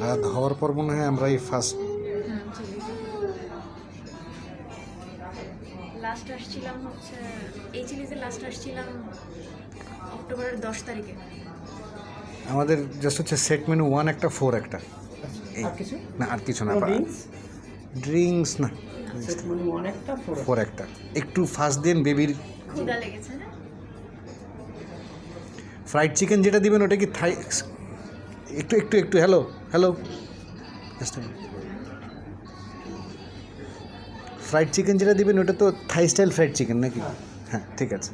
রাত হওয়ার পর মনে হয় আমরা এই ফার্স্ট লাস্ট আসছিলাম হচ্ছে এই চিলিজে লাস্ট আসছিলাম অক্টোবরের 10 তারিখে। আমাদের জাস্ট হচ্ছে সেট মেনু 1 একটা 4 একটা এই না আর কিছু না ড্রিঙ্কস না সেট মেনু 1 একটা 4 একটা একটু ফার্স্ট দিন বেবির ক্ষুধা লেগেছে না? ফ্রাইড চিকেন যেটা দিবেন ওটা কি থাই একটু একটু একটু হ্যালো হ্যালো ফ্রাইড চিকেন যেটা দিবেন ওটা তো থাই স্টাইল ফ্রাইড চিকেন নাকি? হ্যাঁ ঠিক আছে।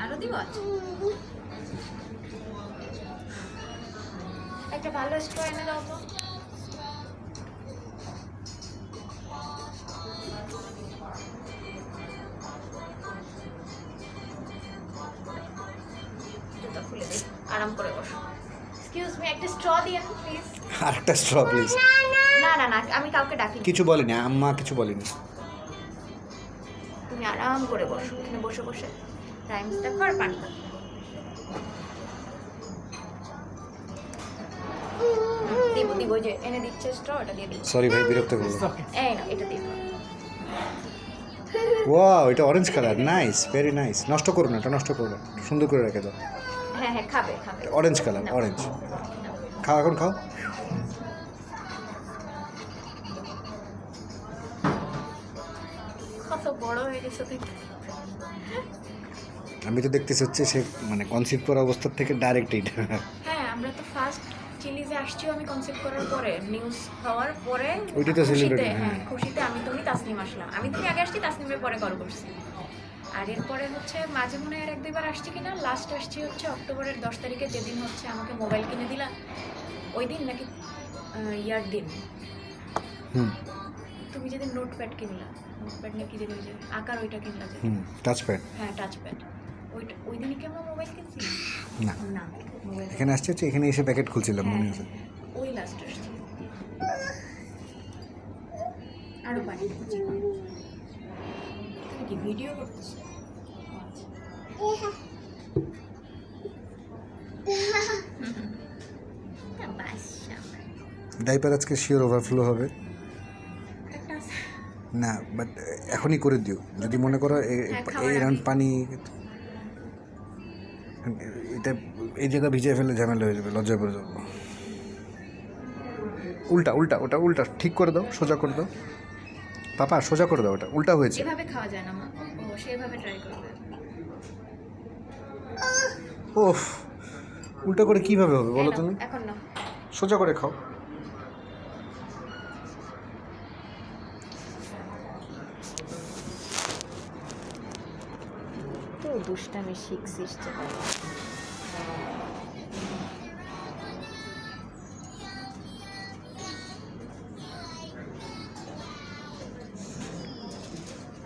আরো দিব একটা ভালো স্ট্র এনে দাও তো। জুতা খুলে দে, আরাম করে বসো। এক্সকিউজ মি, একটা স্ট্র দিন প্লিজ। আরেকটা স্ট্র প্লিজ। না না না, আমি কাউকে ডাকি। কিছু বলেনি, আম্মা কিছু বলেনি। তুমি আরাম করে বসো, এখানে বসে বসে রাইমস দেখো আর পানি খাও। দিব দিব, যে এনে দিচ্ছে স্ট্র, এটা দিয়ে দিই। সরি ভাই বিরক্ত করলাম। এই না, এটা দিয়ে দাও। ওয়াও, এটা orange colour, nice, very nice. নষ্ট করো না, এটা নষ্ট করো না, সুন্দর করে রেখে দাও। হ্যাঁ হ্যাঁ, খাবে খাবে। Orange colour, orange. খাও এখন খাও। কত বড় হয়ে গেছে দেখতে। আমি তো দেখতেছি হচ্ছে সে মানে কনসিভ করা অবস্থার থেকে ডাইরেক্ট এইটা। হ্যাঁ, আমরা তো ফার্স্ট চিলিজে আসছিও আমি কনসেপ্ট করার পরে, নিউজ হওয়ার পরে। ওইটা তো সেলিব্রেট। হ্যাঁ, খুশিতে আমি তুমি তাসনিম আসলাম। আমি তুমি আগে আসছি, তাসনিমের পরে কল করছি। আর এরপরে হচ্ছে মাঝে মনে হয় 1-2বার আসছি কিনা। লাস্ট আসছি হচ্ছে অক্টোবরের 10 তারিখে, যেদিন হচ্ছে আমাকে মোবাইল কিনে দিলা। ওই দিন নাকি ইয়ার দিন তুমি যেদিন নোটপ্যাড কিনলা, নোটপ্যাড নাকি যেদিন যে আকার ওইটা কিনলা, যে টাচপ্যাড। হ্যাঁ টাচপ্যাড, ওইটা ওই দিনই কি আমরা মোবাইল কিনছি? না না, মোবাইল এখানে আসছে হচ্ছে এখানে এসে প্যাকেট খুলছিলাম মনে আছে। ওই লাস্ট আসছে। আরো পানি খুঁজি। তুমি কি ভিডিও করতেছো? ডাইপার আজকে শিওর ওভারফ্লো হবে না, বাট এখনই করে দিও যদি মনে করো এই রাউন্ড পানি এটা এই জায়গা ভিজিয়ে ফেলে ঝামেলা হয়ে যাবে, লজ্জা করে যাবো। উল্টা উল্টা, ওটা উল্টা ঠিক করে দাও, সোজা করে দাও পাপা, সোজা করে দাও, ওটা উল্টা হয়েছে। এভাবে খাওয়া যায় না মা, ও সেভাবে ট্রাই করবে। ওফ, উল্টা করে কিভাবে হবে বলো তুমি? এখন না, সোজা করে খাও। তো দুষ্টামি শিখছিস তো।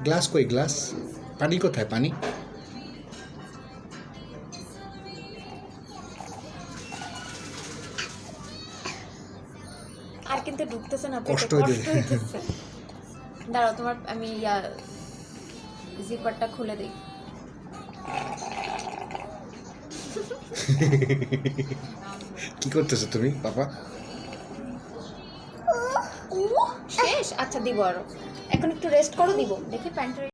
গ্লাস কই, গ্লাস? পানি কোথায়, পানি? আর কিন্তু ঢুকতেছে না, কষ্ট হইতেছে। দাঁড়াও, তোমার আমি জিপারটা খুলে দিই। কি করতেছো তুমি পাপা? শেষ? আচ্ছা দিব আরো, এখন একটু রেস্ট করো, দিব দেখি প্যান্টের